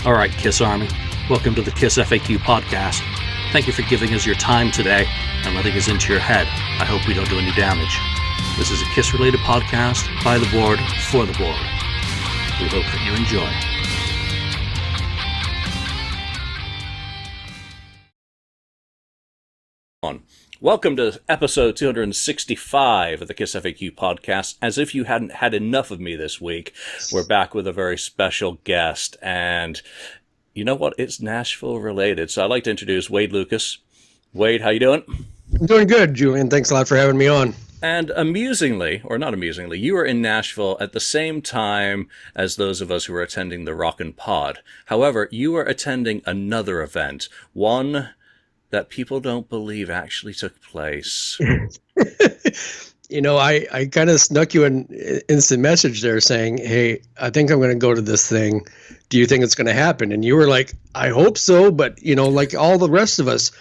All right, Kiss Army, welcome to the KissFAQ Podcast. Thank you for giving us your time today and letting us into your head. I hope we don't do any damage. This is a Kiss-related podcast by the board, for the board. We hope that you enjoy. Welcome to episode 265 of the KissFAQ Podcast. As if you hadn't had enough of me this week, we're back with a very special guest. And you know what? It's Nashville related. So I'd like to introduce Wade Lucas. Wade, how you doing? I'm doing good, Julian. Thanks a lot for having me on. And amusingly, or not amusingly, you were in Nashville at the same time as those of us who were attending the Rockin' Pod. However, you were attending another event, one that people don't believe actually took place. You know, I kind of snuck you an instant message there saying, hey, I think I'm going to go to this thing. Do you think it's going to happen? And you were like, I hope so. But, you know, like all the rest of us,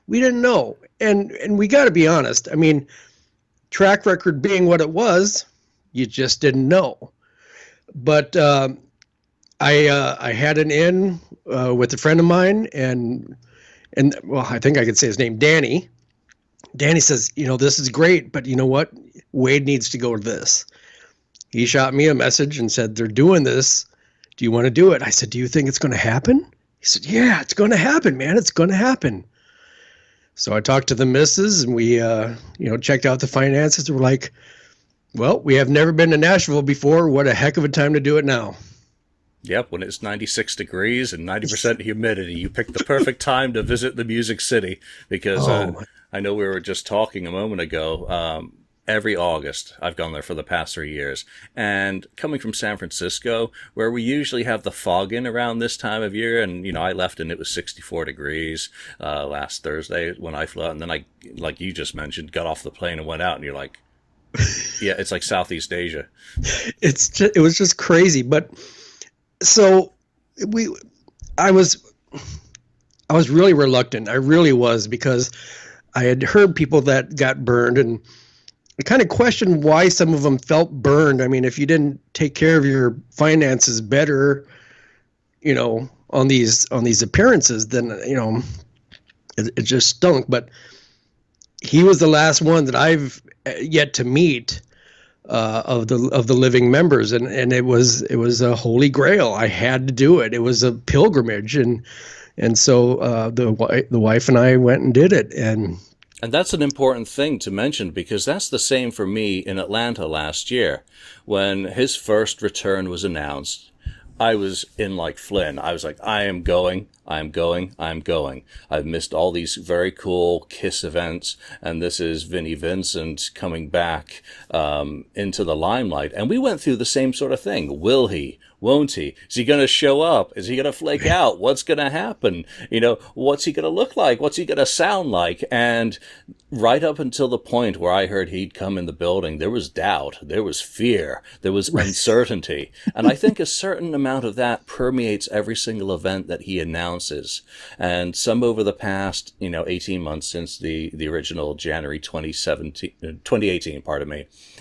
we didn't know. And we got to be honest. I mean, track record being what it was, you just didn't know. But I had an in with a friend of mine, and well, I think I could say his name, Danny. Danny says, you know, this is great, but you know what? Wade needs to go to this. He shot me a message and said, they're doing this. Do you want to do it? I said, do you think it's going to happen? He said, yeah, it's going to happen, man. It's going to happen. So I talked to the missus and we, checked out the finances. We're like, well, we have never been to Nashville before. What a heck of a time to do it now. Yep, when it's 96 degrees and 90% humidity, you picked the perfect time to visit the Music City because I know we were just talking a moment ago. Every August, I've gone there for the past 3 years. And coming from San Francisco, where we usually have the fog in around this time of year, and, you know, I left and it was 64 degrees last Thursday when I flew out. And then I, like you just mentioned, got off the plane and went out, and you're like, yeah, it's like Southeast Asia. It was just crazy. But so I was really reluctant. I really was, because I had heard people that got burned, and I kind of questioned why some of them felt burned. I mean, if you didn't take care of your finances better, you know, on these appearances, then, you know, it just stunk. But he was the last one that I've yet to meet of the living members, and it was a holy grail. I had to do it. It was a pilgrimage, and so the wife and I went and did it. And that's an important thing to mention, because that's the same for me in Atlanta last year. When his first return was announced, I was in like Flynn. I was like, I am going. I've missed all these very cool Kiss events, and this is Vinnie Vincent coming back into the limelight. And we went through the same sort of thing. Will he? Won't he? Is he going to show up? Is he going to flake out? What's going to happen? You know, what's he going to look like? What's he going to sound like? And right up until the point where I heard he'd come in the building, there was doubt, there was fear, there was uncertainty. And I think a certain amount of that permeates every single event that he announces. And some over the past, 18 months since the original January 2018,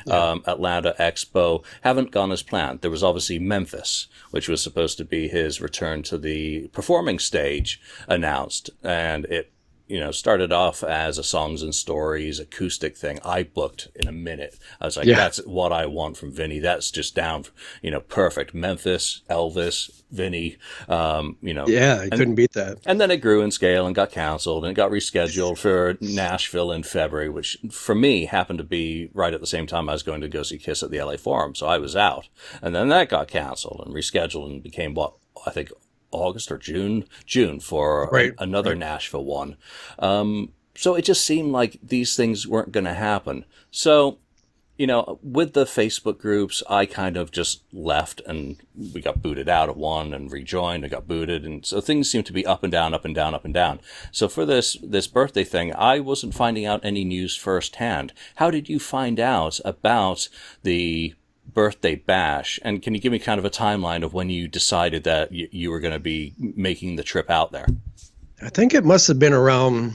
Atlanta Expo haven't gone as planned. There was obviously Memphis, which was supposed to be his return to the performing stage, announced. And it, started off as a songs and stories acoustic thing. I booked in a minute. I was like, That's what I want from Vinnie. That's just down, perfect. Memphis, Elvis, Vinnie, I couldn't beat that. And then it grew in scale and got canceled and got rescheduled for Nashville in February, which for me happened to be right at the same time I was going to go see Kiss at the LA Forum. So I was out. And then that got canceled and rescheduled and became what I think August or June for another Nashville one. So it just seemed like these things weren't going to happen. So, with the Facebook groups, I kind of just left, and we got booted out of one and rejoined and got booted. And so things seem to be up and down, up and down, up and down. So for this birthday thing, I wasn't finding out any news firsthand. How did you find out about the birthday bash? And can you give me kind of a timeline of when you decided that you were going to be making the trip out there? I think it must have been around,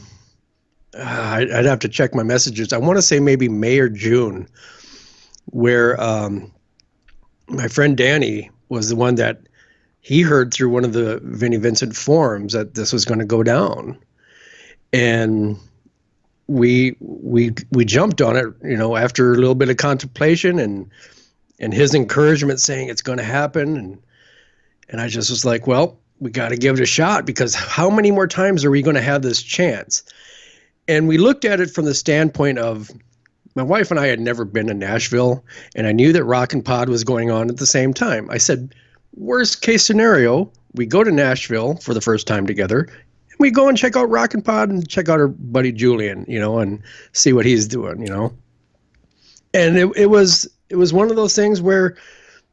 I'd have to check my messages. I want to say maybe May or June, where my friend Danny was the one that he heard through one of the Vinnie Vincent forums that this was going to go down. And we jumped on it, after a little bit of contemplation and his encouragement saying it's going to happen. And I just was like, well, we got to give it a shot, because how many more times are we going to have this chance? And we looked at it from the standpoint of, my wife and I had never been to Nashville, and I knew that Rock and Pod was going on at the same time. I said, worst case scenario, we go to Nashville for the first time together, and we go and check out Rock and Pod and check out our buddy Julian, and see what he's doing, And it was one of those things where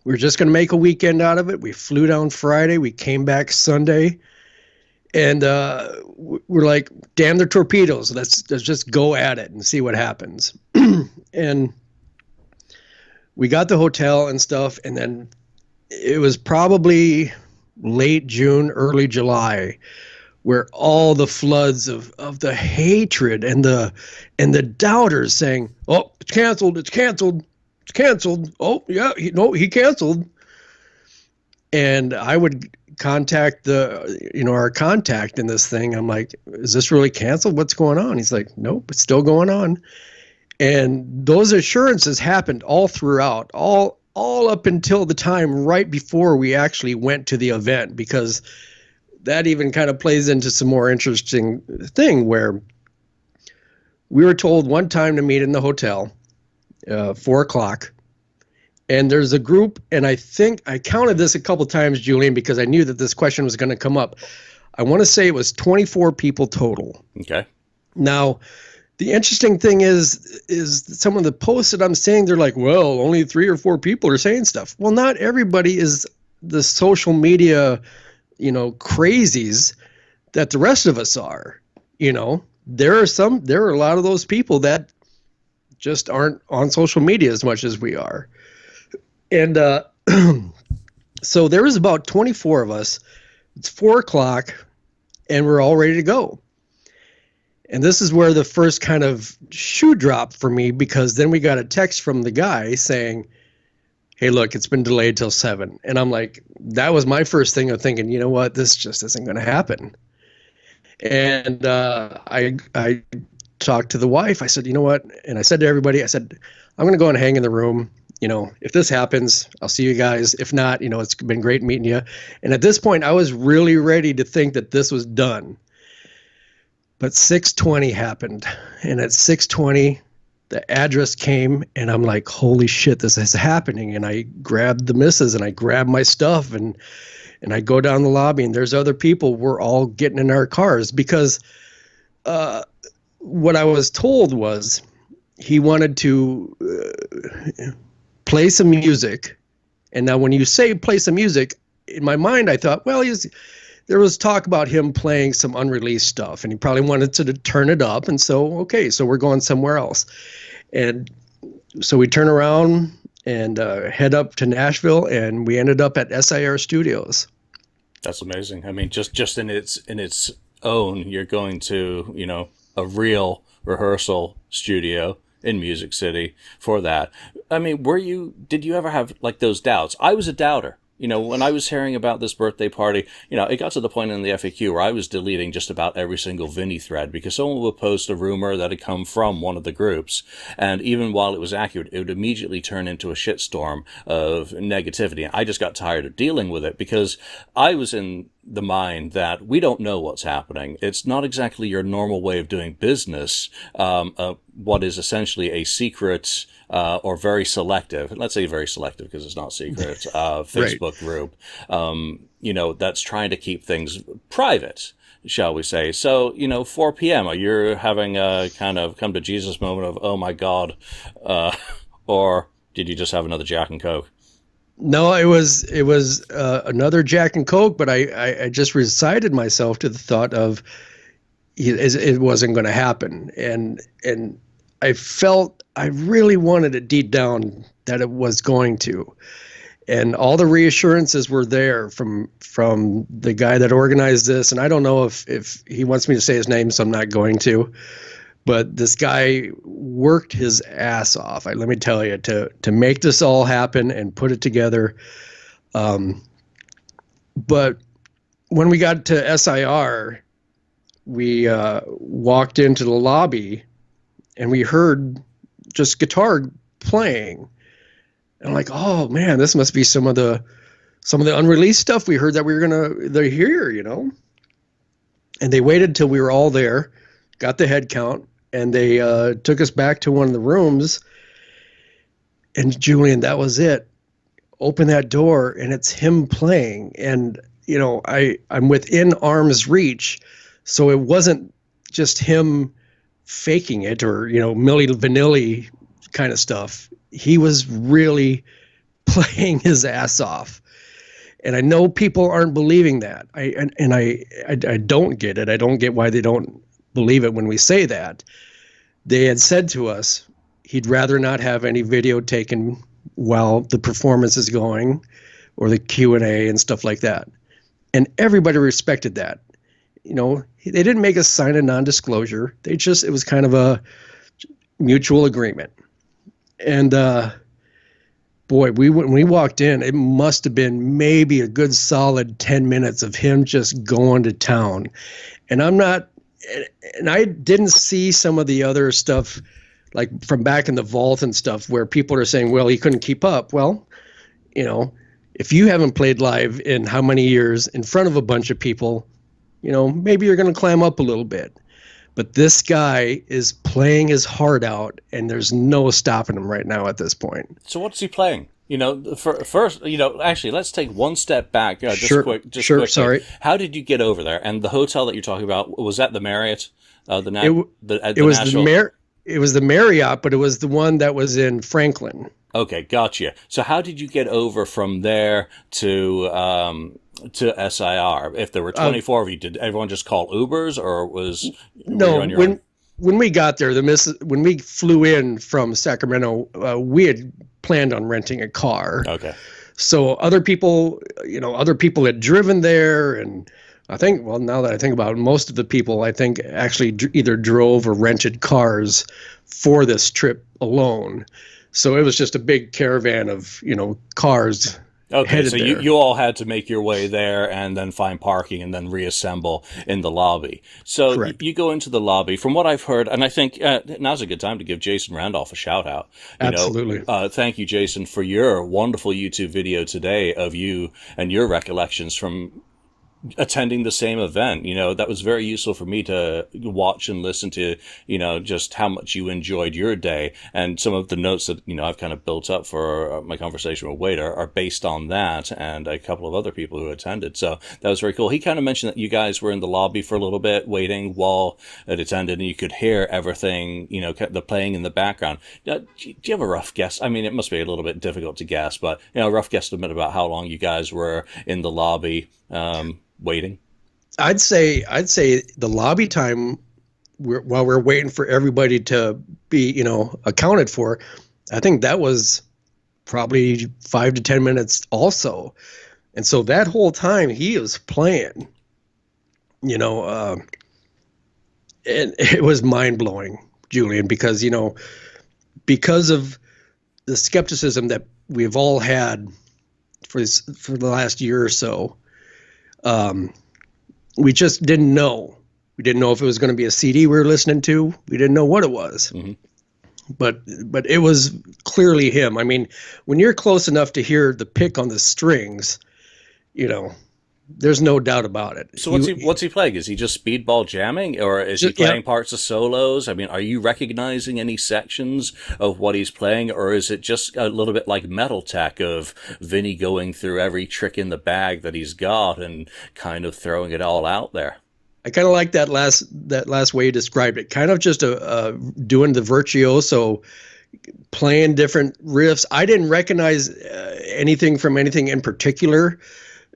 we were just going to make a weekend out of it. We flew down Friday. We came back Sunday. And we're like, damn the torpedoes. Let's just go at it and see what happens. And we got the hotel and stuff. And then it was probably late June, early July, where all the floods of the hatred and the doubters saying, oh, it's canceled. It's canceled. It's canceled. Oh, yeah. He canceled. And I would contact our contact in this thing. I'm like, is this really canceled? What's going on? He's like, nope, it's still going on. And those assurances happened all throughout, all up until the time right before we actually went to the event, because that even kind of plays into some more interesting thing where we were told one time to meet in the hotel, 4:00. And there's a group, and I think I counted this a couple times, Julian, because I knew that this question was going to come up. I want to say it was 24 people total. Okay. Now, the interesting thing is some of the posts that I'm seeing, they're like, well, only 3 or 4 people are saying stuff. Well, not everybody is the social media, crazies that the rest of us are. There are a lot of those people that just aren't on social media as much as we are. And so there was about 24 of us. It's 4:00, and we're all ready to go. And this is where the first kind of shoe dropped for me, because then we got a text from the guy saying, hey, look, it's been delayed till 7. And I'm like, that was my first thing of thinking, you know what, this just isn't going to happen. And I talked to the wife. I said, you know what? And I said to everybody, I said, I'm going to go and hang in the room. If this happens, I'll see you guys. If not, it's been great meeting you. And at this point, I was really ready to think that this was done. But 6:20 happened. And at 6:20, the address came, and I'm like, holy shit, this is happening. And I grabbed the missus and I grabbed my stuff and I go down the lobby, and there's other people. We're all getting in our cars, because what I was told was he wanted to play some music. And now when you say play some music, in my mind, I thought, well, there was talk about him playing some unreleased stuff, and he probably wanted to turn it up. And so, okay, so we're going somewhere else. And so we turn around and head up to Nashville, and we ended up at SIR Studios. That's amazing. I mean, just in its own, you're going to, a real rehearsal studio in Music City for that. I mean, did you ever have like those doubts? I was a doubter. When I was hearing about this birthday party, it got to the point in the FAQ where I was deleting just about every single Vinnie thread, because someone would post a rumor that had come from one of the groups. And even while it was accurate, it would immediately turn into a shitstorm of negativity. I just got tired of dealing with it, because I was in the mind that we don't know what's happening. It's not exactly your normal way of doing business, what is essentially a secret or very selective, let's say very selective because it's not secret, Facebook group, that's trying to keep things private, shall we say. So, 4 p.m., you're having a kind of come to Jesus moment of, oh my God, or did you just have another Jack and Coke? No, it was another Jack and Coke, but I just resigned myself to the thought of it wasn't going to happen. And I felt I really wanted it deep down that it was going to. And all the reassurances were there from the guy that organized this. And I don't know if he wants me to say his name, so I'm not going to. But this guy worked his ass off, let me tell you, to make this all happen and put it together. But when we got to SIR, we walked into the lobby and we heard just guitar playing. And I'm like, oh man, this must be some of the unreleased stuff we heard that we were they're here, And they waited till we were all there, got the head count, and they took us back to one of the rooms. And Julian, that was it. Open that door, and it's him playing. And I'm within arm's reach, so it wasn't just him faking it or Milli Vanilli kind of stuff. He was really playing his ass off. And I know people aren't believing that. I don't get it. I don't get why they don't believe it when we say that. They had said to us, he'd rather not have any video taken while the performance is going or the Q&A and stuff like that. And everybody respected that. They didn't make us sign a non-disclosure. It was kind of a mutual agreement. And, boy, when we walked in, it must have been maybe a good solid 10 minutes of him just going to town. And I didn't see some of the other stuff like from back in the vault and stuff where people are saying, well, he couldn't keep up. Well, if you haven't played live in how many years in front of a bunch of people, maybe you're going to clam up a little bit. But this guy is playing his heart out, and there's no stopping him right now at this point. So what's he playing? First, actually, let's take one step back. Sure. Quickly. Sorry. How did you get over there? And the hotel that you're talking about, was that the Marriott? It was Nashville? It was the Marriott, but it was the one that was in Franklin. Okay, gotcha. So how did you get over from there to SIR? If there were 24 of you, did everyone just call Ubers, or was no? When we got there, when we flew in from Sacramento, we had planned on renting a car. Okay. So other people had driven there, and I think, well, now that I think about it, most of the people I think actually either drove or rented cars for this trip alone. So it was just a big caravan of cars. Okay, so you all had to make your way there and then find parking and then reassemble in the lobby. So you go into the lobby. From what I've heard, and I think now's a good time to give Jason Randolph a shout out. Absolutely. Thank you, Jason, for your wonderful YouTube video today of you and your recollections from attending the same event. That was very useful for me to watch and listen to, just how much you enjoyed your day. And some of the notes that, I've kind of built up for my conversation with Wade are based on that and a couple of other people who attended. So that was very cool. He kind of mentioned that you guys were in the lobby for a little bit waiting while it attended, and you could hear everything, the playing in the background. Do you have a rough guess? I mean, it must be a little bit difficult to guess, but, a rough guesstimate about how long you guys were in the lobby, waiting? I'd say the lobby time while we're waiting for everybody to be, accounted for, I think that was probably 5 to 10 minutes also. And so that whole time he was playing, and it was mind blowing, Julian, because, because of the skepticism that we've all had for the last year or so. We just didn't know. We didn't know if it was going to be a CD we were listening to. We didn't know what it was. Mm-hmm. But it was clearly him. I mean, when you're close enough to hear the pick on the strings, there's no doubt about it. So what's he playing? Is he just speedball jamming, or is he playing parts of solos? I mean, are you recognizing any sections of what he's playing, or is it just a little bit like Metal Tech of Vinnie going through every trick in the bag that he's got and kind of throwing it all out there? I kind of like that last way you described it. Kind of just doing the virtuoso, playing different riffs. I didn't recognize anything from anything in particular.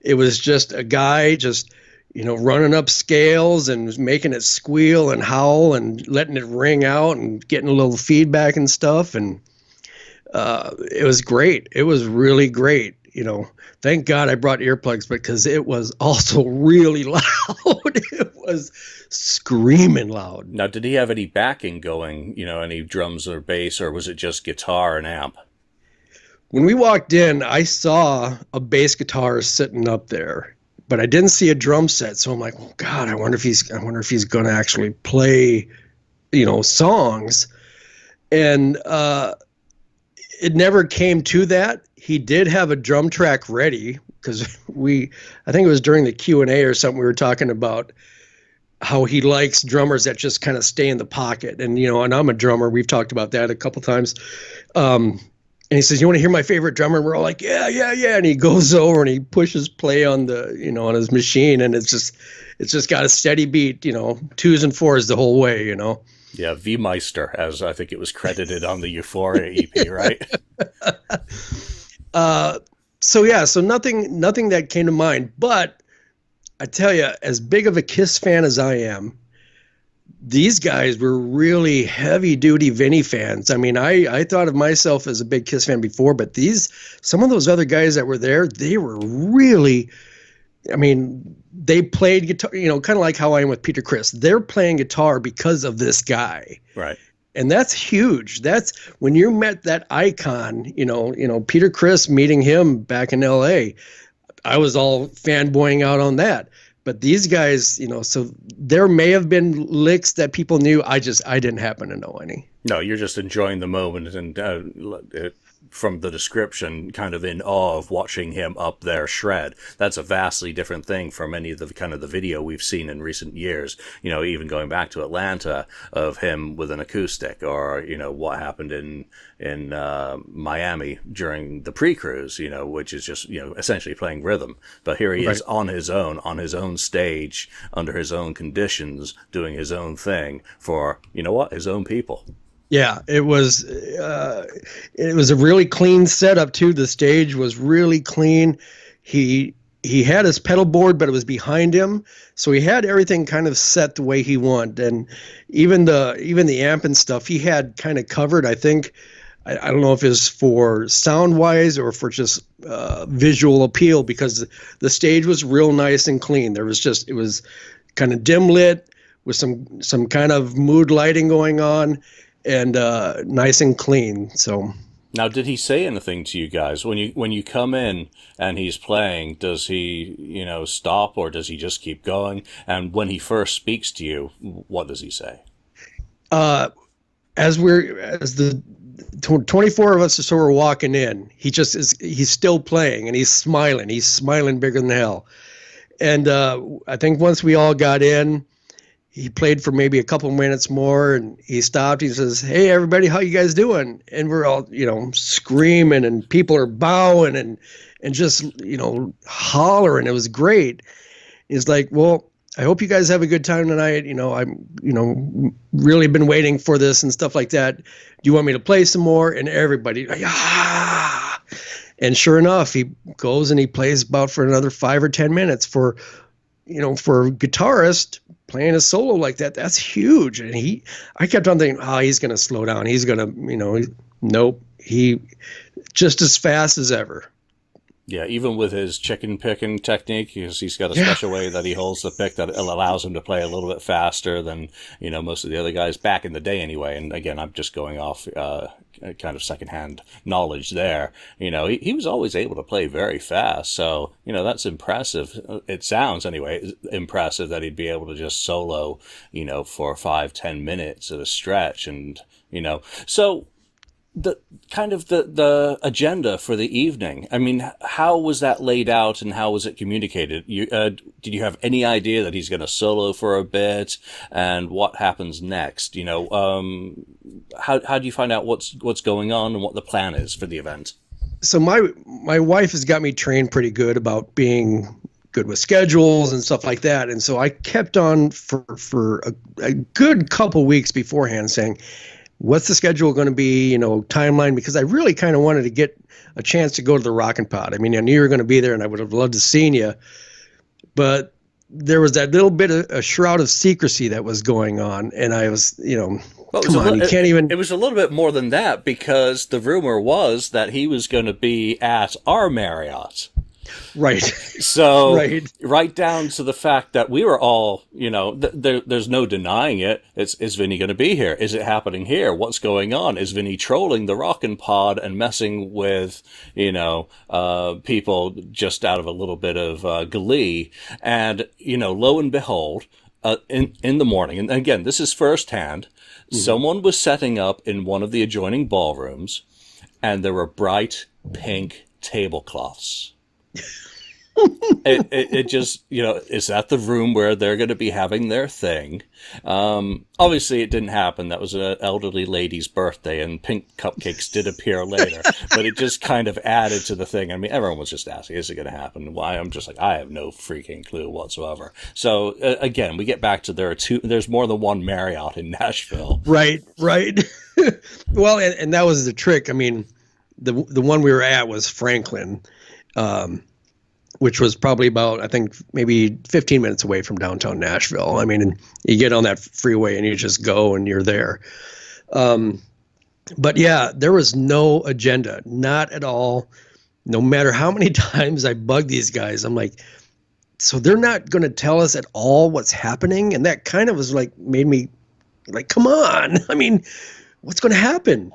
It was just a guy running up scales and making it squeal and howl and letting it ring out and getting a little feedback and stuff. And it was great. It was really great. Thank God I brought earplugs because it was also really loud. It was screaming loud. Now, did he have any backing going, any drums or bass, or was it just guitar and amp? When we walked in, I saw a bass guitar sitting up there, but I didn't see a drum set. So I'm like, oh God, I wonder if he's going to actually play, songs. And it never came to that. He did have a drum track ready because I think it was during the Q&A or something, we were talking about how he likes drummers that just kind of stay in the pocket. And, and I'm a drummer. We've talked about that a couple times. And he says, you want to hear my favorite drummer? And we're all like, yeah. And he goes over and he pushes play on on his machine. And it's just got a steady beat, 2s and 4s the whole way, Yeah, V Meister, as I think it was credited on the Euphoria EP, right? So nothing that came to mind. But I tell you, as big of a Kiss fan as I am, these guys were really heavy-duty Vinnie fans. I mean, I thought of myself as a big Kiss fan before, but some of those other guys that were there, they were really, I mean, they played guitar, kind of like how I am with Peter Criss. They're playing guitar because of this guy. Right. And that's huge. That's when you met that icon, Peter Criss, meeting him back in LA. I was all fanboying out on that. But these guys, so there may have been licks that people knew. I didn't happen to know any. No, you're just enjoying the moment and from the description, kind of in awe of watching him up there shred. That's a vastly different thing from any of the kind of the video we've seen in recent years. Even going back to Atlanta of him with an acoustic, or what happened in Miami during the pre-cruise, which is just essentially playing rhythm. But here he is on his own stage, under his own conditions, doing his own thing for his own people. Yeah, it was a really clean setup too. The stage was really clean. He had his pedal board, but it was behind him, so he had everything kind of set the way he wanted. And even the amp and stuff he had kind of covered. I think I don't know if it's for sound wise or for just visual appeal, because the stage was real nice and clean. It was kind of dim lit with some kind of mood lighting going on. And nice and clean. So now, did he say anything to you guys when you come in and he's playing? Does he stop, or does he just keep going? And when he first speaks to you, what does he say? As the 24 of us or so are walking in, he's still playing and he's smiling bigger than hell. And I think once we all got in, he played for maybe a couple minutes more, and he stopped. He says, "Hey, everybody, how you guys doing?" And we're all, screaming, and people are bowing and just, hollering. It was great. He's like, "Well, I hope you guys have a good time tonight. I'm, really been waiting for this and stuff like that. Do you want me to play some more?" And everybody, ah! And sure enough, he goes and he plays about for another 5 or 10 minutes for a guitarist. Playing a solo like that, that's huge. And I kept on thinking, he's going to slow down. He's going to, nope. He just as fast as ever. Yeah, even with his chicken picking technique, he's got a special way that he holds the pick that allows him to play a little bit faster than, most of the other guys back in the day anyway. And again, I'm just going off kind of secondhand knowledge there. He was always able to play very fast. So, that's impressive. It sounds anyway impressive that he'd be able to just solo, for 5-10 minutes at a stretch. And, so the kind of the agenda for the evening. I mean, how was that laid out and how was it communicated? Did you have any idea that he's going to solo for a bit and what happens next? How do you find out what's going on and what the plan is for the event? So my wife has got me trained pretty good about being good with schedules and stuff like that. And so I kept on for a good couple weeks beforehand saying, what's the schedule going to be, timeline, because I really kind of wanted to get a chance to go to the Rockin' Pod. I mean, I knew you were going to be there and I would have loved to seen you, but there was that little bit of a shroud of secrecy that was going on. And I was, come on, you can't even. It was a little bit more than that, because the rumor was that he was going to be at our Marriott. Right. So Right. right down to the fact that we were all, there's no denying it. Is Vinny going to be here? Is it happening here? What's going on? Is Vinny trolling the rockin' pod and messing with, people just out of a little bit of glee? And, lo and behold, in the morning, and again, this is firsthand, someone was setting up in one of the adjoining ballrooms, and there were bright pink tablecloths. It just, is that the room where they're going to be having their thing? Obviously, it didn't happen. That was an elderly lady's birthday, and pink cupcakes did appear later. But it just kind of added to the thing. I mean, everyone was just asking, is it going to happen? Why? I'm just like, I have no freaking clue whatsoever. So, again, we get back to there's more than one Marriott in Nashville. Right. Well, and that was the trick. I mean, the one we were at was Franklin, which was probably about, I think, maybe 15 minutes away from downtown Nashville. I mean, and you get on that freeway and you just go and you're there. But yeah, there was no agenda, not at all. No matter how many times I bugged these guys, I'm like, so they're not going to tell us at all what's happening? And that kind of was like, made me like, come on. I mean, what's going to happen?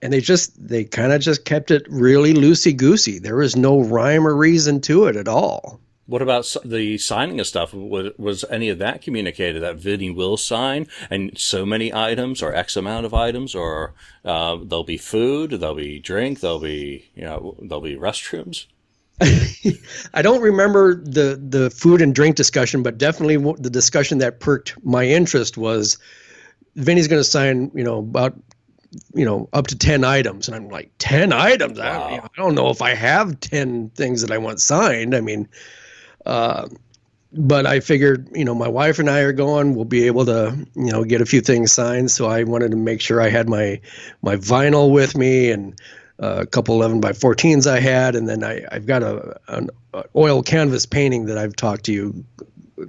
And they kind of just kept it really loosey-goosey. There was no rhyme or reason to it at all. What about the signing of stuff? Was any of that communicated, that Vinny will sign and so many items or X amount of items, or there'll be food, there'll be drink, there'll be restrooms? I don't remember the food and drink discussion, but definitely the discussion that perked my interest was Vinny's going to sign, about up to 10 items. And I'm like, 10 items? Wow. I don't know if I have 10 things that I want signed. I mean, but I figured, my wife and I are going, we'll be able to, get a few things signed. So I wanted to make sure I had my vinyl with me and a couple 11 by 14s I had. And then I've got an oil canvas painting that I've talked to you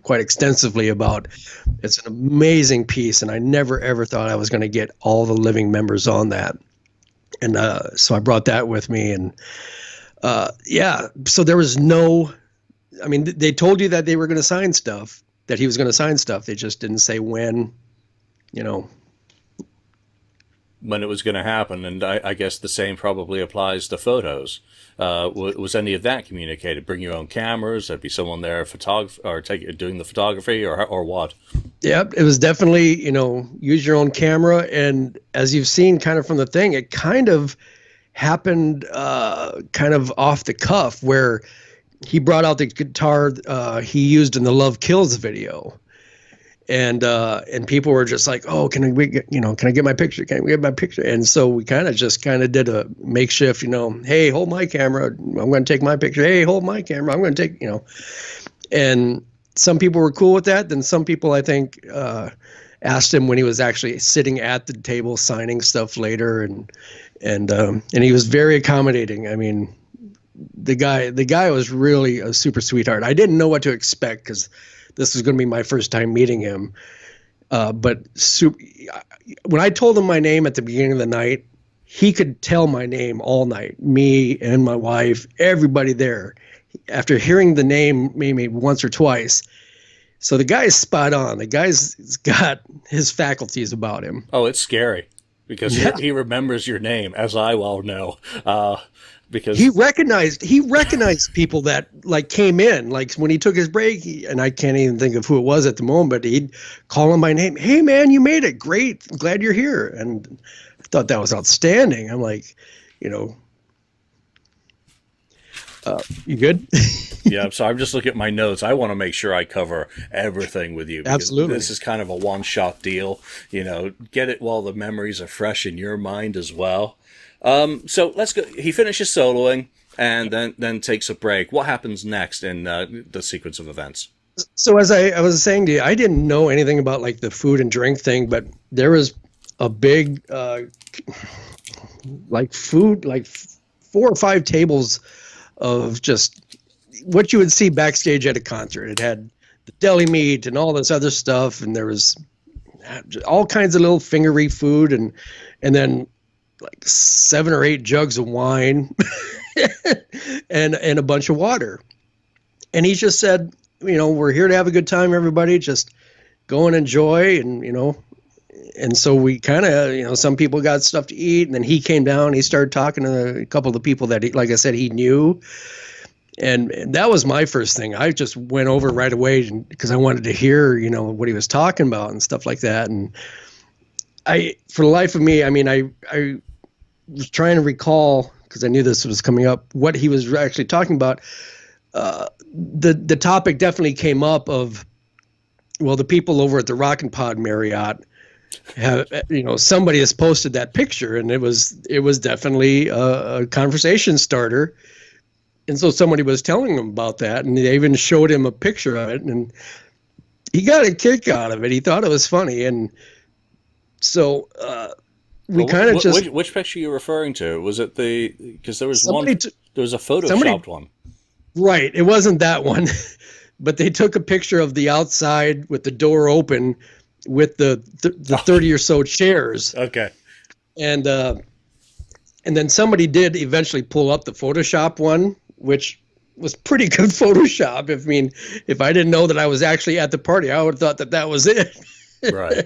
quite extensively about. It's an amazing piece, and I never ever thought I was going to get all the living members on that. And so I brought that with me, and so there was no, I mean, they told you that they were going to sign stuff, that he was going to sign stuff. They just didn't say when, when it was going to happen. And I guess the same probably applies to photos. Was any of that communicated? Bring your own cameras? There'd be someone there, doing the photography, or what? Yep, it was definitely, use your own camera. And as you've seen kind of from the thing, it kind of happened kind of off the cuff, where he brought out the guitar he used in the Love Kills video. And people were just like, oh, can I get my picture? Can we get my picture? And so we kind of did a makeshift, hey, hold my camera. I'm going to take my picture. Hey, hold my camera. I'm going to take, and some people were cool with that. Then some people, I think, asked him when he was actually sitting at the table signing stuff later. And he was very accommodating. I mean, the guy was really a super sweetheart. I didn't know what to expect, because this was going to be my first time meeting him. But when I told him my name at the beginning of the night, he could tell my name all night, me and my wife, everybody there, after hearing the name maybe once or twice. So the guy's spot on. The guy's got his faculties about him. Oh, it's scary, because he remembers your name, as I well know. Because he recognized people that came in, like when he took his break, and I can't even think of who it was at the moment, but he'd call him by name. Hey man, you made it. Great. I'm glad you're here. And I thought that was outstanding. I'm like, you good? Yeah. So I'm just looking at my notes. I want to make sure I cover everything with you. Absolutely. This is kind of a one-shot deal, get it while the memories are fresh in your mind as well. So let's go. He finishes soloing and then takes a break. What happens next in the sequence of events? So as I was saying to you, I didn't know anything about the food and drink thing, but there was a big, food, 4 or 5 tables of just what you would see backstage at a concert. It had the deli meat and all this other stuff, and there was all kinds of little fingery food, and then 7 or 8 jugs of wine. and a bunch of water. And he just said, we're here to have a good time, everybody. Just go and enjoy. And so we kind of, some people got stuff to eat, and then he came down. He started talking to a couple of the people that, like I said, he knew. And that was my first thing. I just went over right away because I wanted to hear, what he was talking about and stuff like that. And for the life of me, I was trying to recall, because I knew this was coming up, what he was actually talking about. The topic definitely came up of, well, the people over at the Rockin' Pod Marriott have, somebody has posted that picture, and it was definitely a conversation starter. And so somebody was telling him about that, and they even showed him a picture of it, and he got a kick out of it. He thought it was funny. And so we kind of just... Which picture are you referring to? Was it because there was there was a photoshopped one. Right. It wasn't that one, but they took a picture of the outside with the door open with the 30 or so chairs. Okay. And then somebody did eventually pull up the Photoshop one, which was pretty good Photoshop. If I didn't know that I was actually at the party, I would have thought that was it. Right.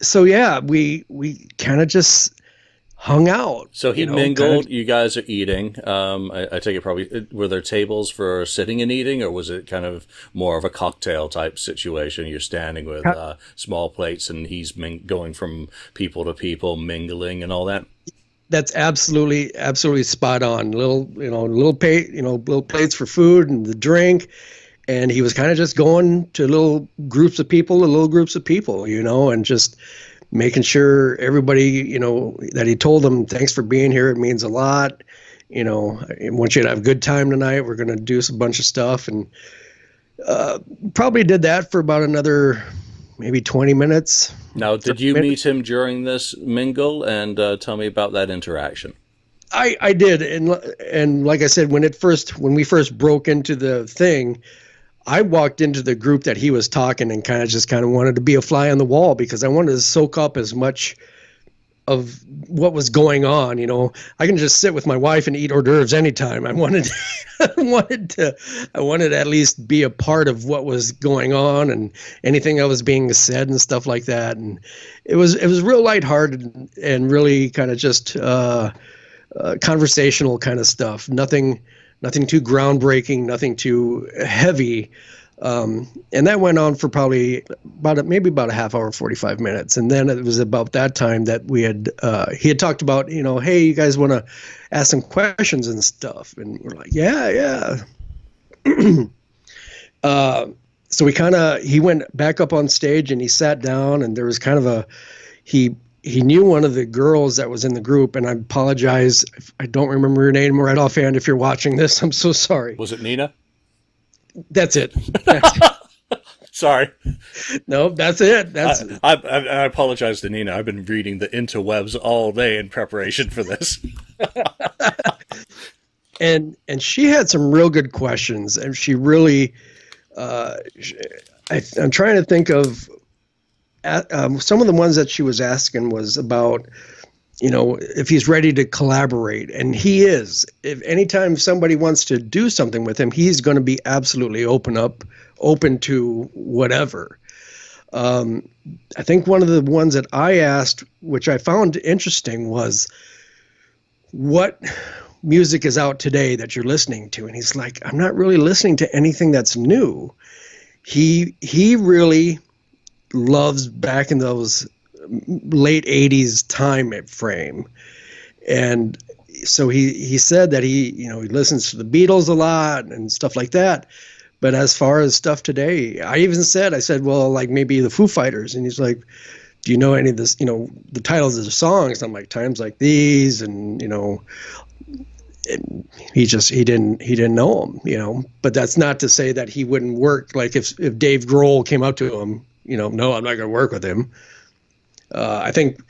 So yeah, we kind of just hung out. So he mingled. You guys are eating. I take it probably, were there tables for sitting and eating, or was it kind of more of a cocktail type situation? You're standing with small plates, and he's going from people to people, mingling and all that. That's absolutely spot on. Little plates for food and the drink, and he was kind of just going to little groups of people, and just making sure everybody, that he told them, thanks for being here. It means a lot. I want you to have a good time tonight. We're going to do a bunch of stuff, and probably did that for about another maybe 20 minutes. Now, did you meet him during this mingle? And tell me about that interaction. I did. And like I said, when we first broke into the thing, I walked into the group that he was talking and kind of wanted to be a fly on the wall, because I wanted to soak up as much of what was going on. I can just sit with my wife and eat hors d'oeuvres anytime. I wanted to at least be a part of what was going on and anything that was being said and stuff like that. And it was real lighthearted and really kind of just conversational kind of stuff. Nothing too groundbreaking, nothing too heavy. And that went on for probably about a half hour, 45 minutes. And then it was about that time that he had talked about, hey, you guys want to ask some questions and stuff. And we're like, yeah. So he went back up on stage and he sat down, and there was kind of he knew one of the girls that was in the group, and I apologize if I don't remember her name right offhand. If you're watching this, I'm so sorry. Was it Nina? That's it. Sorry. No, that's it. I apologize to Nina. I've been reading the interwebs all day in preparation for this. And she had some real good questions, and she really, I'm trying to think of some of the ones that she was asking was about, if he's ready to collaborate, and he is. If anytime somebody wants to do something with him, he's going to be absolutely open to whatever. I think one of the ones that I asked, which I found interesting, was what music is out today that you're listening to? And he's like, I'm not really listening to anything that's new. He really loves back in those late 80s time frame. And so he said that he listens to the Beatles a lot and stuff like that. But as far as stuff today, I said, well, like maybe the Foo Fighters. And he's like, do you know any of this, the titles of the songs? And I'm like, Times Like These. And, and he didn't know them, but that's not to say that he wouldn't work. Like if Dave Grohl came up to him, no, I'm not going to work with him. I think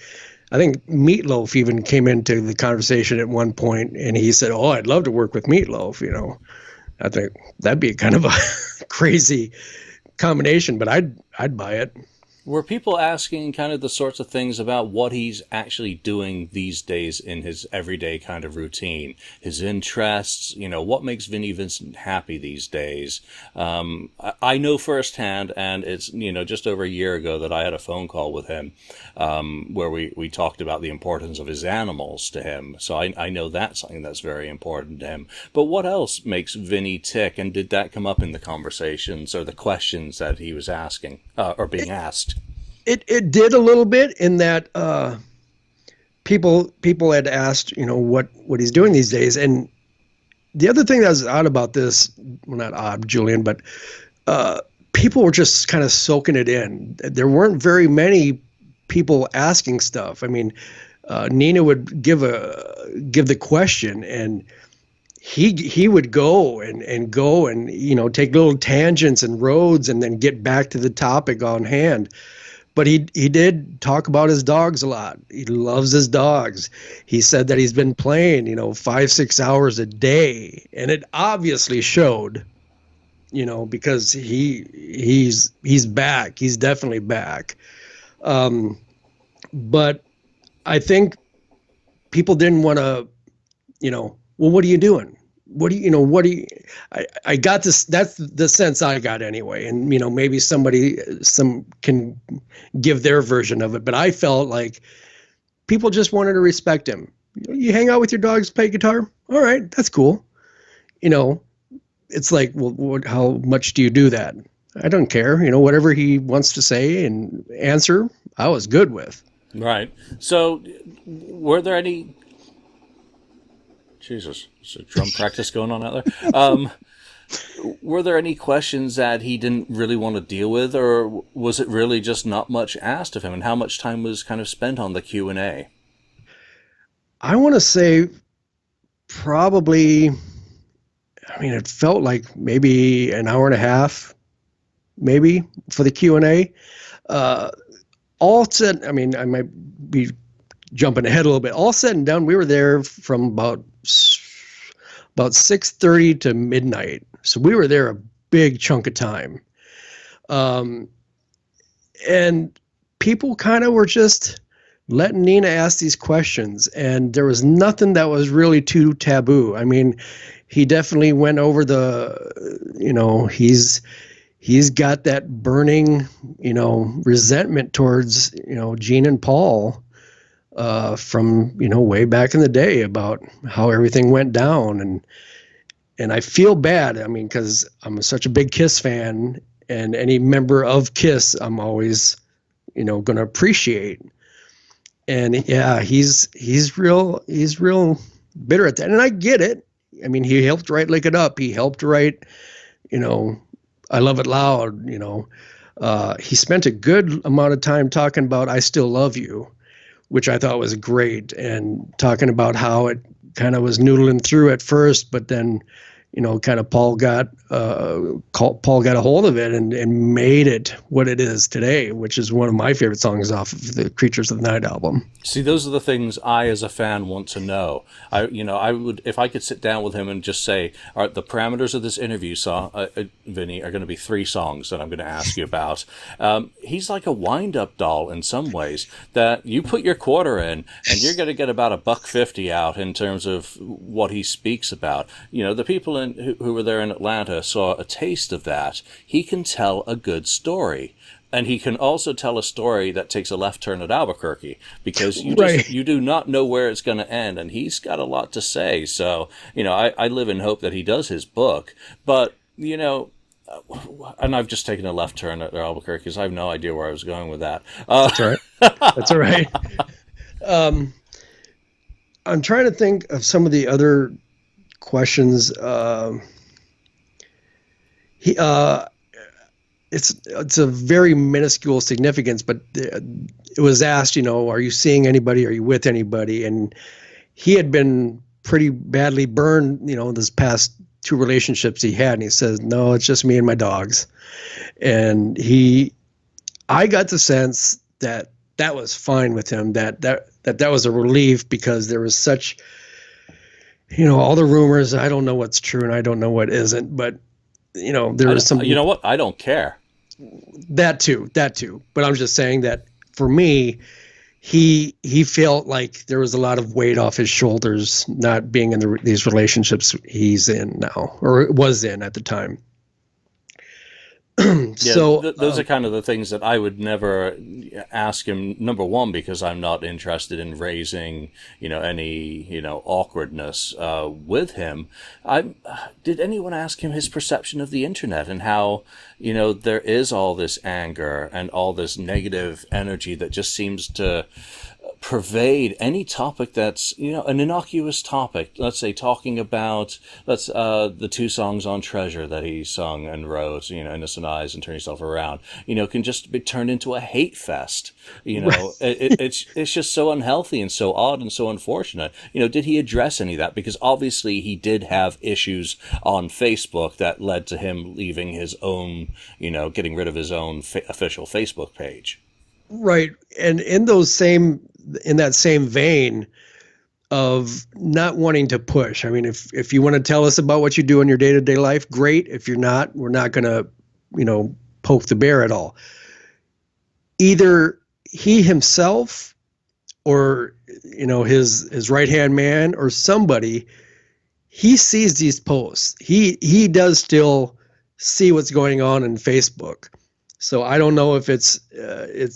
Meatloaf even came into the conversation at one point, and he said, "Oh, I'd love to work with Meatloaf." I think that'd be kind of a crazy combination, but I'd buy it. Were people asking kind of the sorts of things about what he's actually doing these days in his everyday kind of routine, his interests, what makes Vinnie Vincent happy these days? I know firsthand, and it's, just over a year ago that I had a phone call with him where we talked about the importance of his animals to him. So I know that's something that's very important to him. But what else makes Vinnie tick? And did that come up in the conversations or the questions that he was asking or being asked? It did a little bit in that people had asked, what he's doing these days. And the other thing that was odd about this, well, not odd, Julian, but people were just kind of soaking it in. There weren't very many people asking stuff. I mean, Nina would give the question, and he would go and take little tangents and roads and then get back to the topic on hand. But he did talk about his dogs a lot. He loves his dogs. He said that he's been playing, 5-6 hours a day, and it obviously showed, because he's back. He's definitely back. But I think people didn't want to, well, what are you doing? I got this, that's the sense I got anyway. And, maybe some can give their version of it, but I felt like people just wanted to respect him. You hang out with your dogs, play guitar. All right. That's cool. It's like, well, how much do you do that? I don't care. Whatever he wants to say and answer, I was good with. Right. So were there any, Jesus, is there drum practice going on out there? Were there any questions that he didn't really want to deal with, or was it really just not much asked of him? And how much time was kind of spent on the Q&A? I want to say probably, it felt like maybe an hour and a half, maybe, for the Q&A. All said, I might be jumping ahead a little bit. All said and done, we were there from about 6:30 to midnight. So we were there a big chunk of time. And people kind of were just letting Nina ask these questions, and there was nothing that was really too taboo. He definitely went over he's got that burning, resentment towards, Gene and Paul from, way back in the day about how everything went down. And I feel bad, because I'm such a big Kiss fan, and any member of Kiss I'm always, going to appreciate. And yeah, he's real bitter at that. And I get it. He helped write Lick It Up. He helped write, I Love It Loud. He spent a good amount of time talking about I Still Love You, which I thought was great, and talking about how it kind of was noodling through at first, but then, kind of Paul got a hold of it and made it what it is today, which is one of my favorite songs off of the Creatures of the Night album. See, those are the things I, as a fan, want to know. I would, if I could sit down with him and just say, all right, the parameters of this interview, Vinny, are going to be 3 songs that I'm going to ask you about. He's like a wind-up doll in some ways, that you put your quarter in, and you're going to get about $1.50 out in terms of what he speaks about. The people who were there in Atlanta saw a taste of that. He can tell a good story. And he can also tell a story that takes a left turn at Albuquerque, because you do not know where it's going to end, and he's got a lot to say. So, I live in hope that he does his book. But, and I've just taken a left turn at Albuquerque because I have no idea where I was going with that. That's all right. That's all right. I'm trying to think of some of the other questions. It's a very minuscule significance, but it was asked, are you seeing anybody? Are you with anybody? And he had been pretty badly burned, this past 2 relationships he had. And he says, no, it's just me and my dogs. And I got the sense that was fine with him, that was a relief, because there was such, all the rumors. I don't know what's true and I don't know what isn't, but there was some. You know what? I don't care. That too. But I'm just saying that for me, he felt like there was a lot of weight off his shoulders not being in these relationships he's in now, or was in at the time. Yeah, So those are kind of the things that I would never ask him. Number one, because I'm not interested in raising, any, awkwardness with him. Did anyone ask him his perception of the internet and how, there is all this anger and all this negative energy that just seems to pervade any topic that's an innocuous topic. Let's say talking about the 2 songs on Treasure that he sung and wrote, Innocent Eyes and Turn Yourself Around, can just be turned into a hate fest. It's just so unhealthy and so odd and so unfortunate. Did he address any of that? Because obviously he did have issues on Facebook that led to him leaving his own, getting rid of his own official Facebook page. Right. And in that same vein of not wanting to push. I mean, if you want to tell us about what you do in your day-to-day life, great. If you're not, we're not going to, poke the bear at all. Either he himself or, his right-hand man or somebody, he sees these posts. He does still see what's going on in Facebook. So I don't know if it's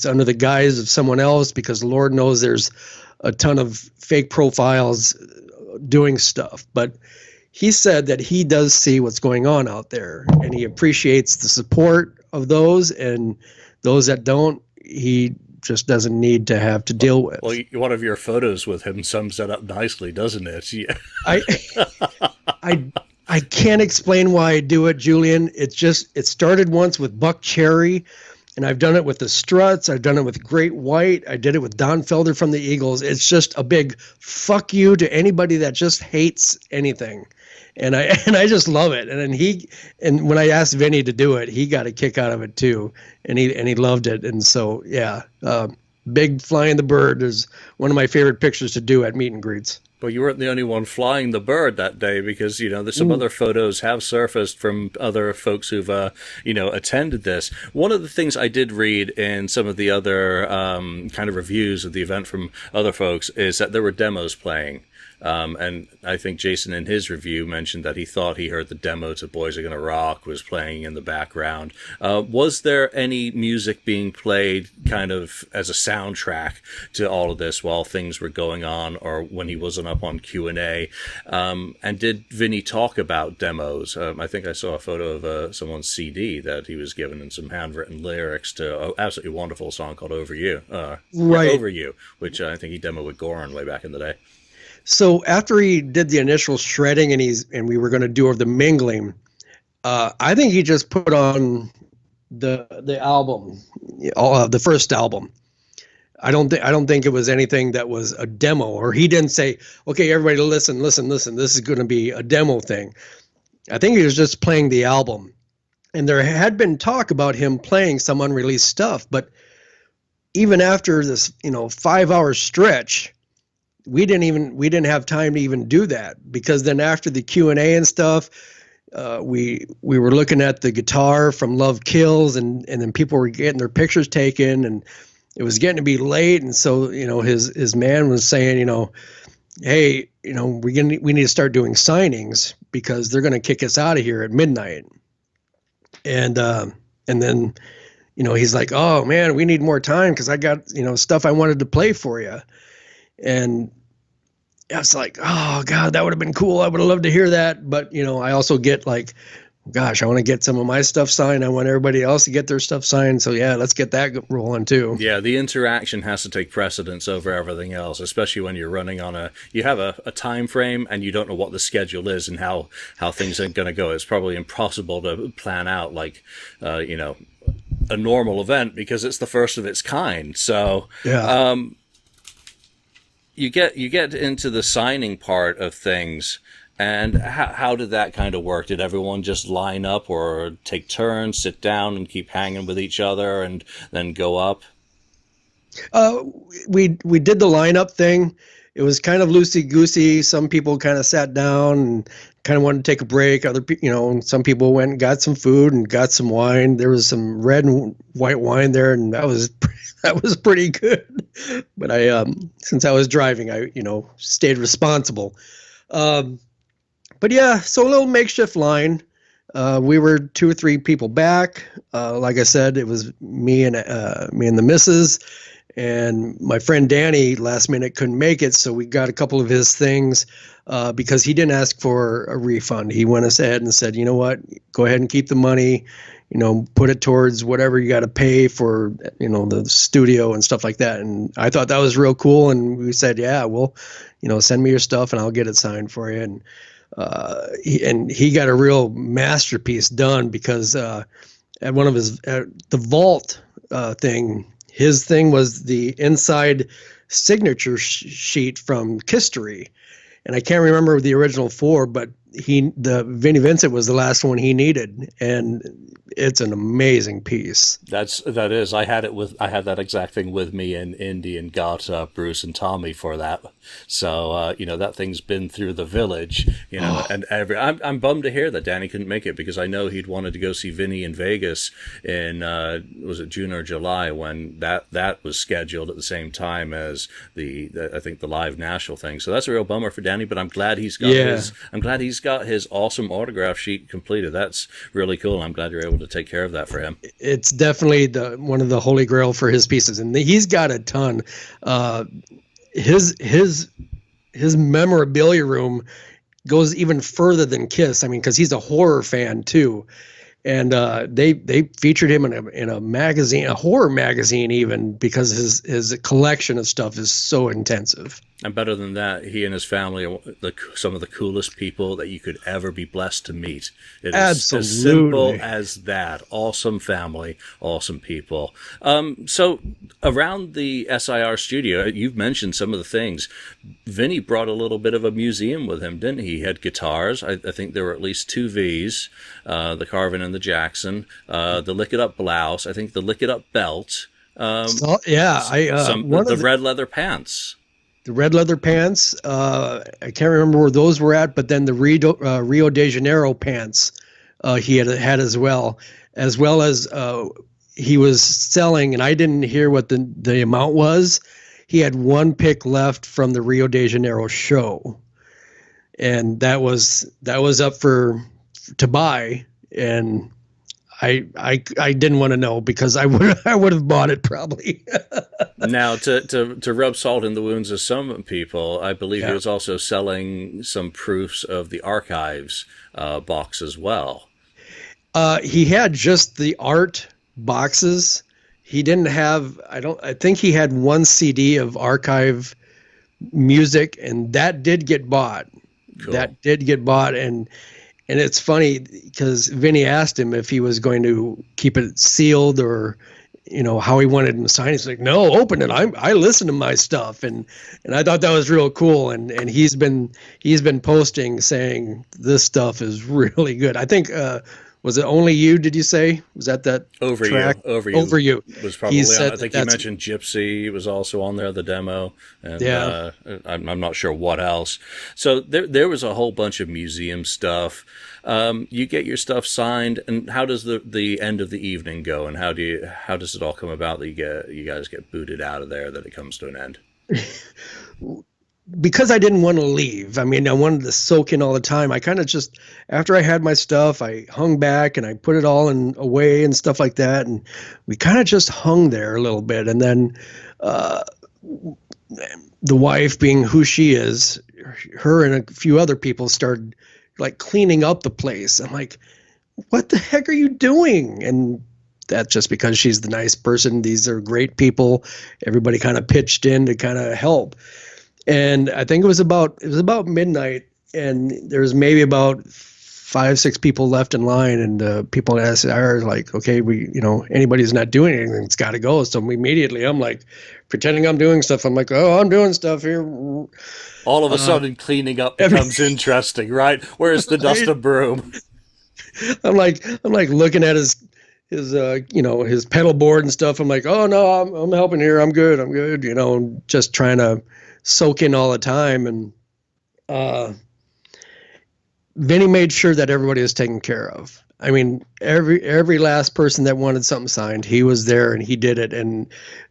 under the guise of someone else, because Lord knows there's a ton of fake profiles doing stuff. But he said that he does see what's going on out there, and he appreciates the support of those, and those that don't, he just doesn't need to have to deal with. Well, one of your photos with him sums that up nicely, doesn't it? Yeah. I can't explain why I do it, Julian. It started once with Buck Cherry, and I've done it with the Struts. I've done it with Great White. I did it with Don Felder from the Eagles. It's just a big fuck you to anybody that just hates anything. And I just love it. And when I asked Vinny to do it, he got a kick out of it too. And he loved it. And so, yeah, big flying the bird is one of my favorite pictures to do at meet and greets. Well, you weren't the only one flying the bird that day, because, there's some other photos have surfaced from other folks who've, attended this. One of the things I did read in some of the other kind of reviews of the event from other folks is that there were demos playing. And I think Jason in his review mentioned that he thought he heard the demo to Boys Are Gonna Rock was playing in the background. Was there any music being played kind of as a soundtrack to all of this while things were going on, or when he wasn't up on Q&A? And did Vinny talk about demos? I think I saw a photo of someone's CD that he was given and some handwritten lyrics to an absolutely wonderful song called Over You. Right. Over You, which I think he demoed with Goran way back in the day. So after he did the initial shredding and we were going to do the mingling, I think he just put on the album, the first album. I don't think it was anything that was a demo, or he didn't say, okay, everybody listen. This is going to be a demo thing. I think he was just playing the album, and there had been talk about him playing some unreleased stuff, but even after this, 5-hour stretch, we didn't have time to even do that, because then after the Q&A and stuff, we were looking at the guitar from Love Kills, and then people were getting their pictures taken, and it was getting to be late. And so, his man was saying, hey, we need to start doing signings, because they're going to kick us out of here at midnight. And then, he's like, oh man, we need more time, because I got, stuff I wanted to play for you. And I was like, oh God, that would have been cool. I would have loved to hear that. But, I also get like, gosh, I want to get some of my stuff signed. I want everybody else to get their stuff signed. So yeah, let's get that rolling too. Yeah, the interaction has to take precedence over everything else, especially when you're running on you have a time frame and you don't know what the schedule is and how things are going to go. It's probably impossible to plan out like, a normal event, because it's the first of its kind. So, yeah. You get into the signing part of things, and how did that kind of work? Did everyone just line up or take turns, sit down, and keep hanging with each other, and then go up? We did the lineup thing, it was kind of loosey goosey. Some people kind of sat down and kind of wanted to take a break. Other people, some people went and got some food and got some wine. There was some red and white wine there, and that was pretty good. But since I was driving, I stayed responsible. But yeah, so a little makeshift line. We were 2 or 3 people back. Like I said, it was me and the missus, and my friend Danny last minute couldn't make it, so we got a couple of his things because he didn't ask for a refund. He went ahead and said, you know what, go ahead and keep the money, put it towards whatever you got to pay for, the studio and stuff like that. And I thought that was real cool. And we said, yeah, well, send me your stuff and I'll get it signed for you. And he got a real masterpiece done because at one of his the vault thing, his thing was the inside signature sheet from History, and I can't remember the original 4, but the Vinnie Vincent was the last one he needed, and it's an amazing piece. That is. I had that exact thing with me in Indy and got Bruce and Tommy for that. So that thing's been through the village, and I'm bummed to hear that Danny couldn't make it because I know he'd wanted to go see Vinny in Vegas in was it June or July when that was scheduled at the same time as I think the live Nashville thing. So that's a real bummer for Danny, but I'm glad he's got his awesome autograph sheet completed. That's really cool. I'm glad you're able to take care of that for him. It's definitely one of the holy grail for his pieces, and he's got a ton. His memorabilia room goes even further than Kiss. I mean, because he's a horror fan too, and they featured him in a magazine, a horror magazine, even because his collection of stuff is so intensive. And better than that, he and his family are some of the coolest people that you could ever be blessed to meet. It is Absolutely. As simple as that. Awesome family, awesome people. So around the SIR studio, you've mentioned some of the things. Vinny brought a little bit of a museum with him, didn't he? He had guitars. I think there were at least 2 Vs, the Carvin and the Jackson, the Lick It Up blouse, I think the Lick It Up belt. The red leather pants. The red leather pants, I can't remember where those were at, but then the Rio de Janeiro pants he had as well as he was selling, and I didn't hear what the amount was. He had 1 pick left from the Rio de Janeiro show, and that was up to buy, and I didn't want to know because I would have bought it probably. Now, to rub salt in the wounds of some people, I believe he was also selling some proofs of the archives box as well. He had just the art boxes. He didn't have. I think he had 1 CD of archive music, and that did get bought. Cool. That did get bought, and it's funny because Vinny asked him if he was going to keep it sealed or, how he wanted him to sign. He's like, no, open it. I listen to my stuff. And I thought that was real cool. And he's been posting saying this stuff is really good. I think, was it Only You, did you say? Was that Over track? You. Over You was probably on. I think you mentioned Gypsy was also on there, the demo. And I'm not sure what else. So there was a whole bunch of museum stuff. You get your stuff signed, and how does the end of the evening go, and how does it all come about that you guys get booted out of there, that it comes to an end? Because I didn't want to leave. I mean, I wanted to soak in all the time. I kind of just, after I had my stuff, I hung back and I put it all away and stuff like that. And we kind of just hung there a little bit. And then the wife, being who she is, her and a few other people started like cleaning up the place. I'm like, what the heck are you doing? And that's just because she's the nice person. These are great people. Everybody kind of pitched in to kind of help. And I think it was about midnight, and there was maybe about 5-6 people left in line, and people at SIR are like, okay, anybody's not doing anything, it's got to go. So immediately I'm like pretending I'm doing stuff. I'm like, oh, I'm doing stuff here. All of a sudden cleaning up becomes interesting, right? Where's the dust and broom? I'm like looking at his pedal board and stuff. I'm like, oh no, I'm helping here. I'm good. Just trying to soak in all the time. And Vinnie made sure that everybody was taken care of. I mean, every last person that wanted something signed, he was there and he did it. And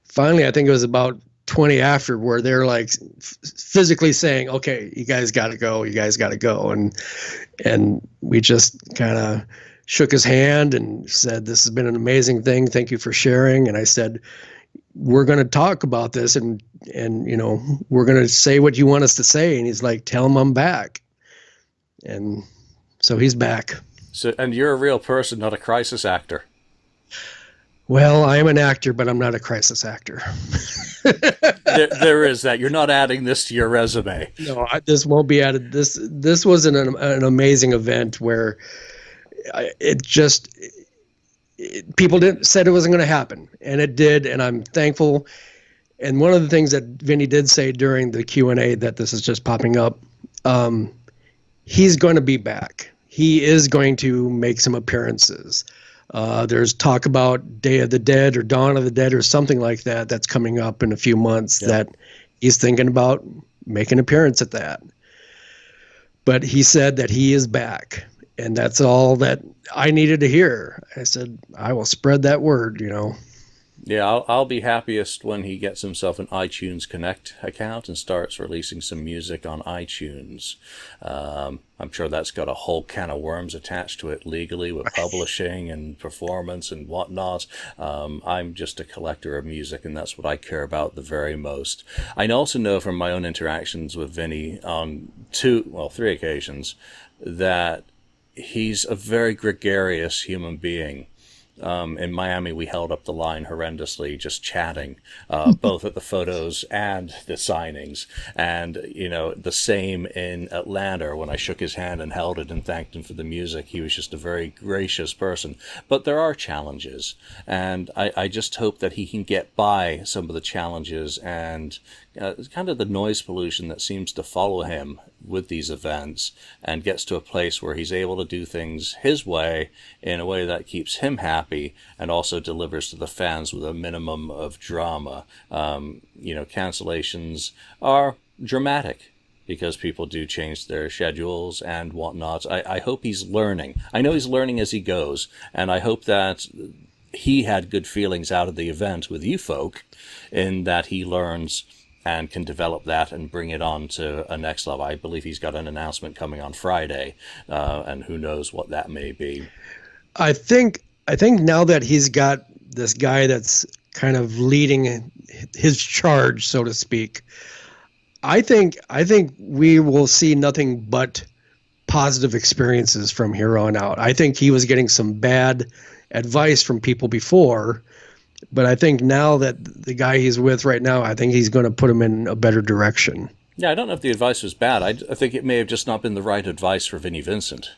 finally, I think it was about 20 after where they're like physically saying, okay, you guys got to go. You guys got to go. And we just kind of shook his hand and said, this has been an amazing thing. Thank you for sharing. And I said, we're going to talk about this and, you know, we're going to say what you want us to say. And he's like, tell him I'm back. And so he's back. So, and you're a real person, not a crisis actor. Well, I am an actor, but I'm not a crisis actor. there is that. You're not adding this to your resume. No, this won't be added. This was an amazing event where people said it wasn't going to happen, and it did, and I'm thankful. And one of the things that Vinnie did say during the Q&A that this is just popping up, he's going to be back. He is going to make some appearances. There's talk about Day of the Dead or Dawn of the Dead or something like that that's coming up in a few months that he's thinking about making an appearance at that. But he said that he is back, and that's all that I needed to hear. I said, I will spread that word, you know. Yeah, I'll be happiest when he gets himself an iTunes Connect account and starts releasing some music on iTunes. I'm sure that's got a whole can of worms attached to it legally with publishing and performance and whatnot. I'm just a collector of music, and that's what I care about the very most. I also know from my own interactions with Vinnie on 3 occasions that he's a very gregarious human being. In Miami, we held up the line horrendously, just chatting, both at the photos and the signings. And, you know, the same in Atlanta when I shook his hand and held it and thanked him for the music. He was just a very gracious person. But there are challenges, and I just hope that he can get by some of the challenges and kind of the noise pollution that seems to follow him with these events, and gets to a place where he's able to do things his way in a way that keeps him happy and also delivers to the fans with a minimum of drama. Cancellations are dramatic because people do change their schedules and whatnot. I hope he's learning. I know he's learning as he goes, and I hope that he had good feelings out of the event with you folk in that he learns and can develop that and bring it on to a next level. I believe he's got an announcement coming on Friday, and who knows what that may be. I think now that he's got this guy that's kind of leading his charge, so to speak, I think we will see nothing but positive experiences from here on out. I think he was getting some bad advice from people before, but I think now that the guy he's with right now, I think he's going to put him in a better direction. Yeah, I don't know if the advice was bad. I think it may have just not been the right advice for Vinnie Vincent.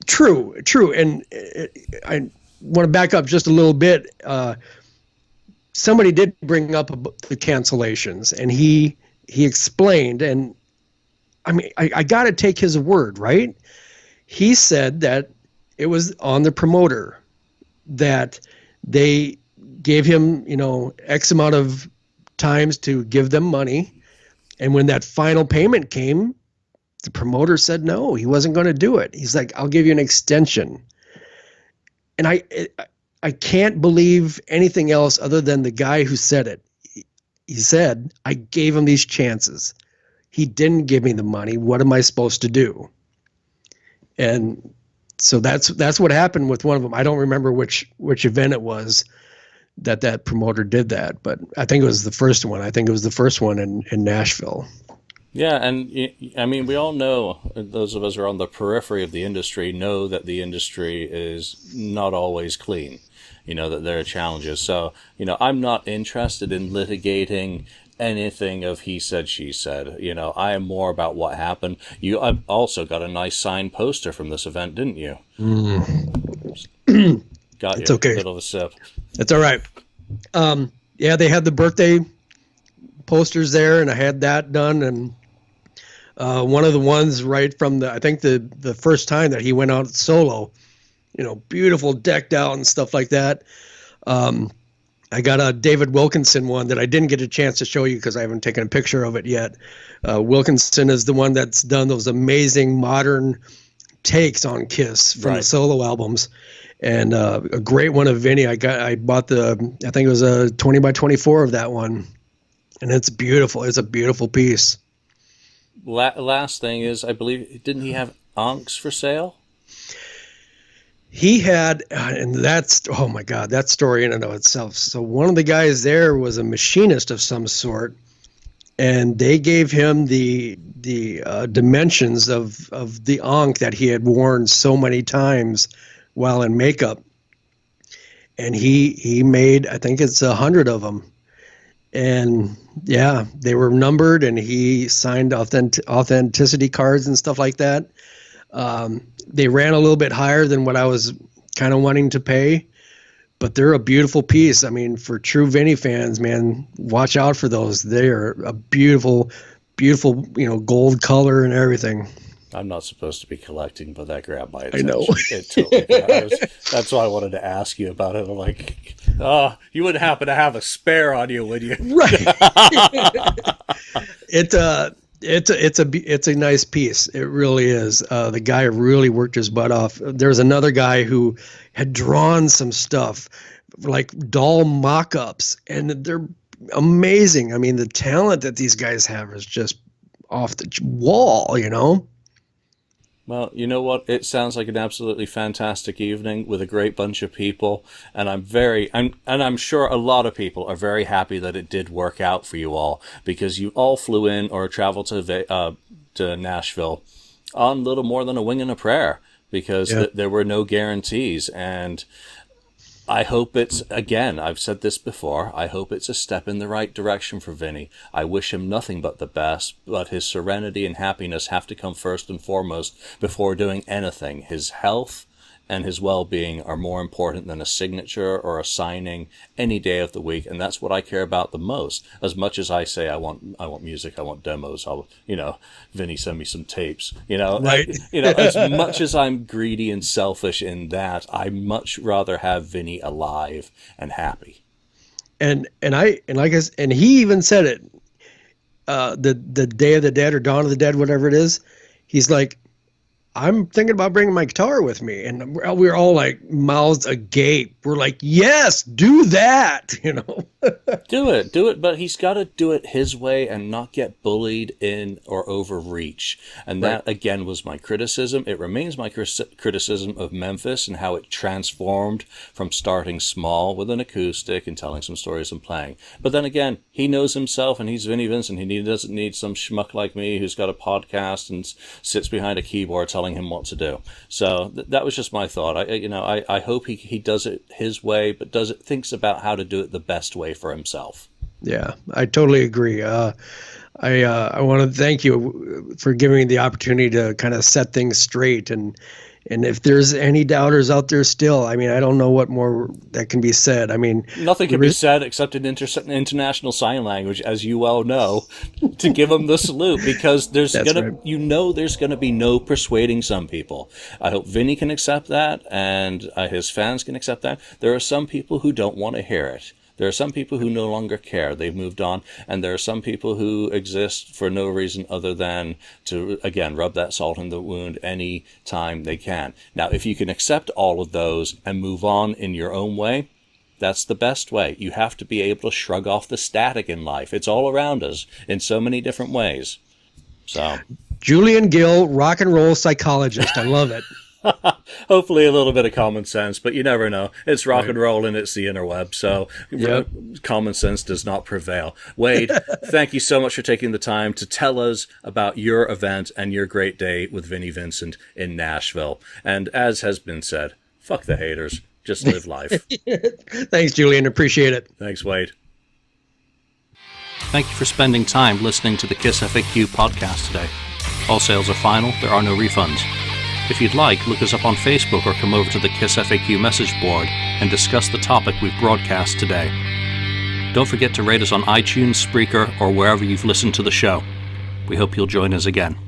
True. And I want to back up just a little bit. Somebody did bring up the cancellations, and he explained, and I mean, I got to take his word, right? He said that it was on the promoter, that they gave him, X amount of times to give them money. And when that final payment came, the promoter said no, he wasn't going to do it. He's like, I'll give you an extension. And I can't believe anything else other than the guy who said it. He said, I gave him these chances. He didn't give me the money. What am I supposed to do? And so that's what happened with one of them. I don't remember which event it was that promoter did that, but I think it was the first one. I think it was the first one in Nashville. Yeah, and I mean, we all know, those of us who are on the periphery of the industry know that the industry is not always clean, that there are challenges. So, I'm not interested in litigating anything of he said, she said. I am more about what happened. I've also got a nice signed poster from this event, didn't you? Got it's you. Okay. A little of a sip. It's all right. Yeah, they had the birthday posters there, and I had that done. And one of the ones right from I think the first time that he went out solo, beautiful decked out and stuff like that. I got a David Wilkinson one that I didn't get a chance to show you because I haven't taken a picture of it yet. Wilkinson is the one that's done those amazing modern takes on Kiss from the solo albums. And a great one of Vinnie. I bought I think it was a 20 by 24 of that one. And it's beautiful. It's a beautiful piece. Last thing is, I believe, didn't he have Ankhs for sale? He had, and that's, oh my God, that story in and of itself. So one of the guys there was a machinist of some sort, and they gave him the dimensions of the Ankh that he had worn so many times while in makeup. And he made, I think it's 100 of them. And yeah, they were numbered, and he signed authenticity cards and stuff like that. They ran a little bit higher than what I was kind of wanting to pay, but they're a beautiful piece. I mean, for true Vinnie fans, man, watch out for those. They are a beautiful, beautiful, gold color and everything. I'm not supposed to be collecting, but that grabbed my attention. I know. It totally that's why I wanted to ask you about it. I'm like, you wouldn't happen to have a spare on you, would you? Right. It's a nice piece. It really is. The guy really worked his butt off. There's another guy who had drawn some stuff, like doll mock-ups, and they're amazing. I mean, the talent that these guys have is just off the wall, Well, you know what? It sounds like an absolutely fantastic evening with a great bunch of people, and I'm sure a lot of people are very happy that it did work out for you all, because you all flew in or traveled to Nashville on little more than a wing and a prayer, because there were no guarantees. And I hope it's, again, I've said this before, I hope it's a step in the right direction for Vinnie. I wish him nothing but the best, but his serenity and happiness have to come first and foremost before doing anything. His health and his well-being are more important than a signature or a signing any day of the week, and that's what I care about the most. As much as I say I want music, I want demos, Vinnie, send me some tapes. Right. As much as I'm greedy and selfish in that, I much rather have Vinnie alive and happy. And he even said it. The Day of the Dead or Dawn of the Dead, whatever it is, he's like, I'm thinking about bringing my guitar with me. And we're all like mouths agape. We're like, yes, do that, Do it. But he's got to do it his way and not get bullied in or overreach. And that, again, was my criticism. It remains my criticism of Memphis and how it transformed from starting small with an acoustic and telling some stories and playing. But then again, he knows himself, and he's Vinnie Vincent. He doesn't need some schmuck like me who's got a podcast and sits behind a keyboard telling him what to do. So that was just my thought. I hope he does it his way, but thinks about how to do it the best way for himself. Yeah, I totally agree. I want to thank you for giving me the opportunity to kind of set things straight. And if there's any doubters out there still, I mean, I don't know what more that can be said. I mean, nothing can be said except in international sign language, as you well know, to give them the salute, because there's gonna be no persuading some people. I hope Vinnie can accept that, and his fans can accept that. There are some people who don't want to hear it. There are some people who no longer care. They've moved on. And there are some people who exist for no reason other than to, again, rub that salt in the wound any time they can. Now, if you can accept all of those and move on in your own way, that's the best way. You have to be able to shrug off the static in life. It's all around us in so many different ways. So, Julian Gill, rock and roll psychologist. I love it. Hopefully a little bit of common sense, but you never know. It's rock and roll and it's the interweb, so common sense does not prevail. Wade, thank you so much for taking the time to tell us about your event and your great day with Vinnie Vincent in Nashville. And as has been said, fuck the haters. Just live life. Thanks, Julian. Appreciate it. Thanks, Wade. Thank you for spending time listening to the KissFAQ podcast today. All sales are final. There are no refunds. If you'd like, look us up on Facebook or come over to the KissFAQ message board and discuss the topic we've broadcast today. Don't forget to rate us on iTunes, Spreaker, or wherever you've listened to the show. We hope you'll join us again.